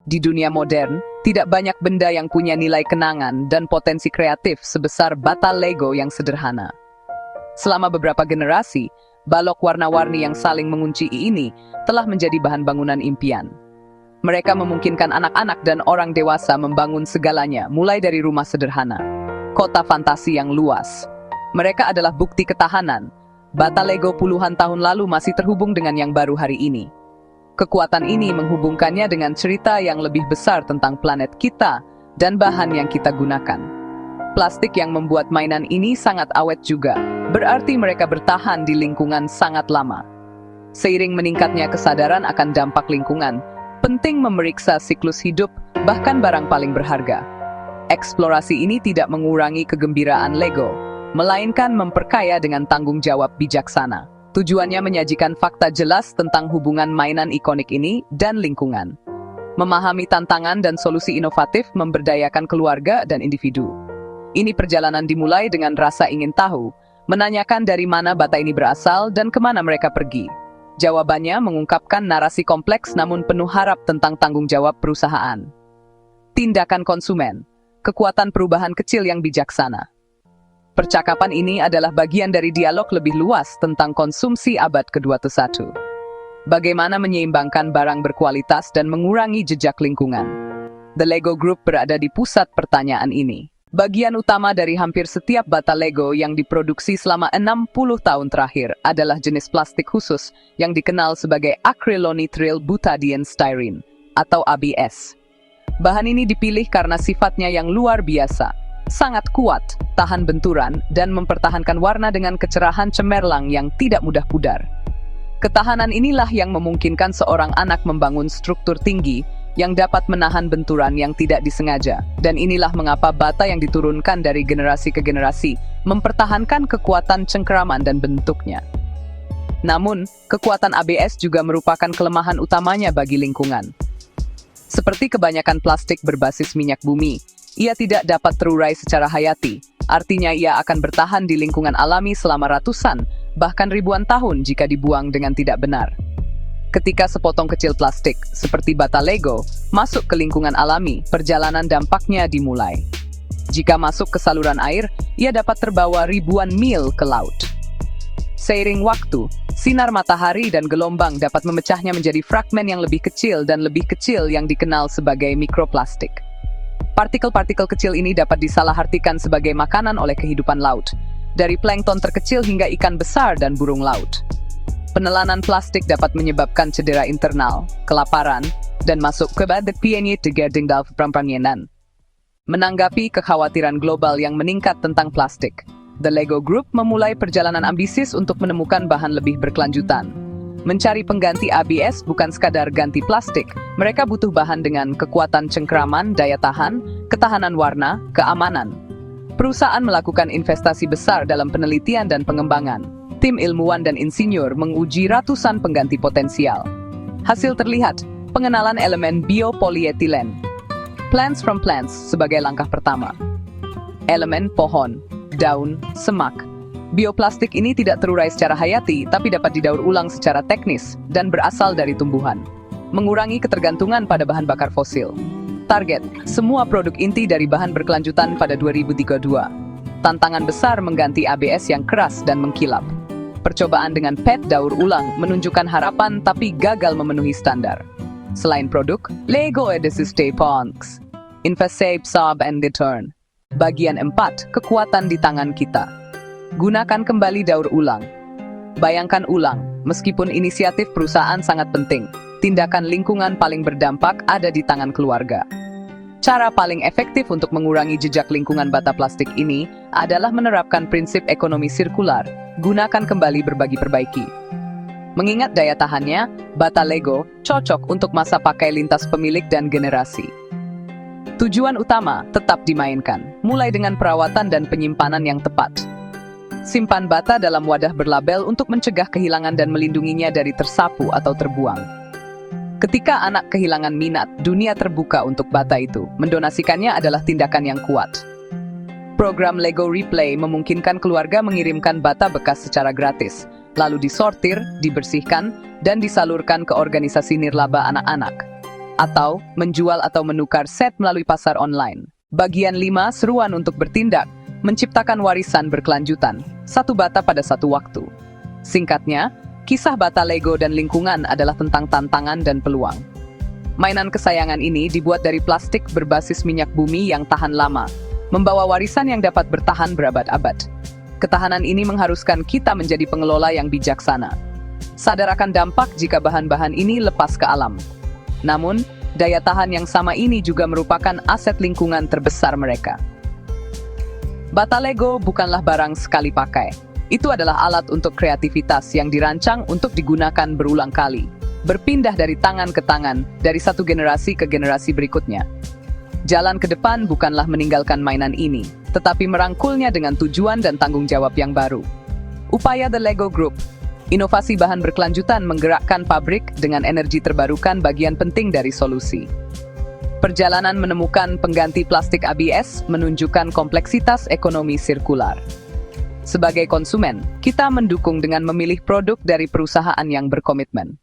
Di dunia modern, tidak banyak benda yang punya nilai kenangan dan potensi kreatif sebesar bata Lego yang sederhana. Selama beberapa generasi, balok warna-warni yang saling mengunci ini telah menjadi bahan bangunan impian. Mereka memungkinkan anak-anak dan orang dewasa membangun segalanya, mulai dari rumah sederhana, kota fantasi yang luas. Mereka adalah bukti ketahanan. Bata Lego puluhan tahun lalu masih terhubung dengan yang baru hari ini. Kekuatan ini menghubungkannya dengan cerita yang lebih besar tentang planet kita dan bahan yang kita gunakan. Plastik yang membuat mainan ini sangat awet juga, berarti mereka bertahan di lingkungan sangat lama. Seiring meningkatnya kesadaran akan dampak lingkungan, penting memeriksa siklus hidup, bahkan barang paling berharga. Eksplorasi ini tidak mengurangi kegembiraan Lego, melainkan memperkaya dengan tanggung jawab bijaksana. Tujuannya menyajikan fakta jelas tentang hubungan mainan ikonik ini dan lingkungan. Memahami tantangan dan solusi inovatif memberdayakan keluarga dan individu. Ini perjalanan dimulai dengan rasa ingin tahu, menanyakan dari mana bata ini berasal dan kemana mereka pergi. Jawabannya mengungkapkan narasi kompleks namun penuh harap tentang tanggung jawab perusahaan. Tindakan konsumen, kekuatan perubahan kecil yang bijaksana. Percakapan ini adalah bagian dari dialog lebih luas tentang konsumsi abad ke-21. Bagaimana menyeimbangkan barang berkualitas dan mengurangi jejak lingkungan. The Lego Group berada di pusat pertanyaan ini. Bagian utama dari hampir setiap bata Lego yang diproduksi selama 60 tahun terakhir adalah jenis plastik khusus yang dikenal sebagai Acrylonitrile Butadiene Styrene atau ABS. Bahan ini dipilih karena sifatnya yang luar biasa, sangat kuat, tahan benturan, dan mempertahankan warna dengan kecerahan cemerlang yang tidak mudah pudar. Ketahanan inilah yang memungkinkan seorang anak membangun struktur tinggi yang dapat menahan benturan yang tidak disengaja. Dan inilah mengapa bata yang diturunkan dari generasi ke generasi mempertahankan kekuatan cengkeraman dan bentuknya. Namun, kekuatan ABS juga merupakan kelemahan utamanya bagi lingkungan. Seperti kebanyakan plastik berbasis minyak bumi, ia tidak dapat terurai secara hayati, artinya ia akan bertahan di lingkungan alami selama ratusan, bahkan ribuan tahun jika dibuang dengan tidak benar. Ketika sepotong kecil plastik, seperti bata Lego, masuk ke lingkungan alami, perjalanan dampaknya dimulai. Jika masuk ke saluran air, ia dapat terbawa ribuan mil ke laut. Seiring waktu, sinar matahari dan gelombang dapat memecahnya menjadi fragmen yang lebih kecil dan lebih kecil yang dikenal sebagai mikroplastik. Partikel-partikel kecil ini dapat disalahartikan sebagai makanan oleh kehidupan laut, dari plankton terkecil hingga ikan besar dan burung laut. Penelanan plastik dapat menyebabkan cedera internal, kelaparan, dan masuk ke badak pianyit degerding dalam perampanyenan. Menanggapi kekhawatiran global yang meningkat tentang plastik, The Lego Group memulai perjalanan ambisius untuk menemukan bahan lebih berkelanjutan. Mencari pengganti ABS bukan sekadar ganti plastik, mereka butuh bahan dengan kekuatan cengkeraman, daya tahan, ketahanan warna, keamanan. Perusahaan melakukan investasi besar dalam penelitian dan pengembangan. Tim ilmuwan dan insinyur menguji ratusan pengganti potensial. Hasil terlihat, pengenalan elemen biopolietilen. Plants from plants sebagai langkah pertama. Elemen pohon, daun, semak. Bioplastik ini tidak terurai secara hayati, tapi dapat didaur ulang secara teknis dan berasal dari tumbuhan. Mengurangi ketergantungan pada bahan bakar fosil. Target, semua produk inti dari bahan berkelanjutan pada 2032. Tantangan besar mengganti ABS yang keras dan mengkilap. Percobaan dengan PET daur ulang menunjukkan harapan tapi gagal memenuhi standar. Selain produk, Lego Edisi Punks. Invest, Save, and Return. Bagian 4, kekuatan di tangan kita. Gunakan kembali daur ulang. Bayangkan ulang, meskipun inisiatif perusahaan sangat penting, tindakan lingkungan paling berdampak ada di tangan keluarga. Cara paling efektif untuk mengurangi jejak lingkungan bata plastik ini adalah menerapkan prinsip ekonomi sirkular, gunakan kembali berbagi perbaiki. Mengingat daya tahannya, bata Lego cocok untuk masa pakai lintas pemilik dan generasi. Tujuan utama tetap dimainkan, mulai dengan perawatan dan penyimpanan yang tepat. Simpan bata dalam wadah berlabel untuk mencegah kehilangan dan melindunginya dari tersapu atau terbuang. Ketika anak kehilangan minat, dunia terbuka untuk bata itu. Mendonasikannya adalah tindakan yang kuat. Program Lego Replay memungkinkan keluarga mengirimkan bata bekas secara gratis, lalu disortir, dibersihkan, dan disalurkan ke organisasi nirlaba anak-anak. atau menjual atau menukar set melalui pasar online. Bagian 5, seruan untuk bertindak, menciptakan warisan berkelanjutan, satu bata pada satu waktu. Singkatnya, kisah bata Lego dan lingkungan adalah tentang tantangan dan peluang. Mainan kesayangan ini dibuat dari plastik berbasis minyak bumi yang tahan lama, membawa warisan yang dapat bertahan berabad-abad. Ketahanan ini mengharuskan kita menjadi pengelola yang bijaksana. Sadar akan dampak jika bahan-bahan ini lepas ke alam. Namun, daya tahan yang sama ini juga merupakan aset lingkungan terbesar mereka. Bata Lego bukanlah barang sekali pakai. Itu adalah alat untuk kreativitas yang dirancang untuk digunakan berulang kali, berpindah dari tangan ke tangan, dari satu generasi ke generasi berikutnya. Jalan ke depan bukanlah meninggalkan mainan ini, tetapi merangkulnya dengan tujuan dan tanggung jawab yang baru. Upaya The Lego Group. Inovasi bahan berkelanjutan menggerakkan pabrik dengan energi terbarukan bagian penting dari solusi. Perjalanan menemukan pengganti plastik ABS menunjukkan kompleksitas ekonomi sirkular. Sebagai konsumen, kita mendukung dengan memilih produk dari perusahaan yang berkomitmen.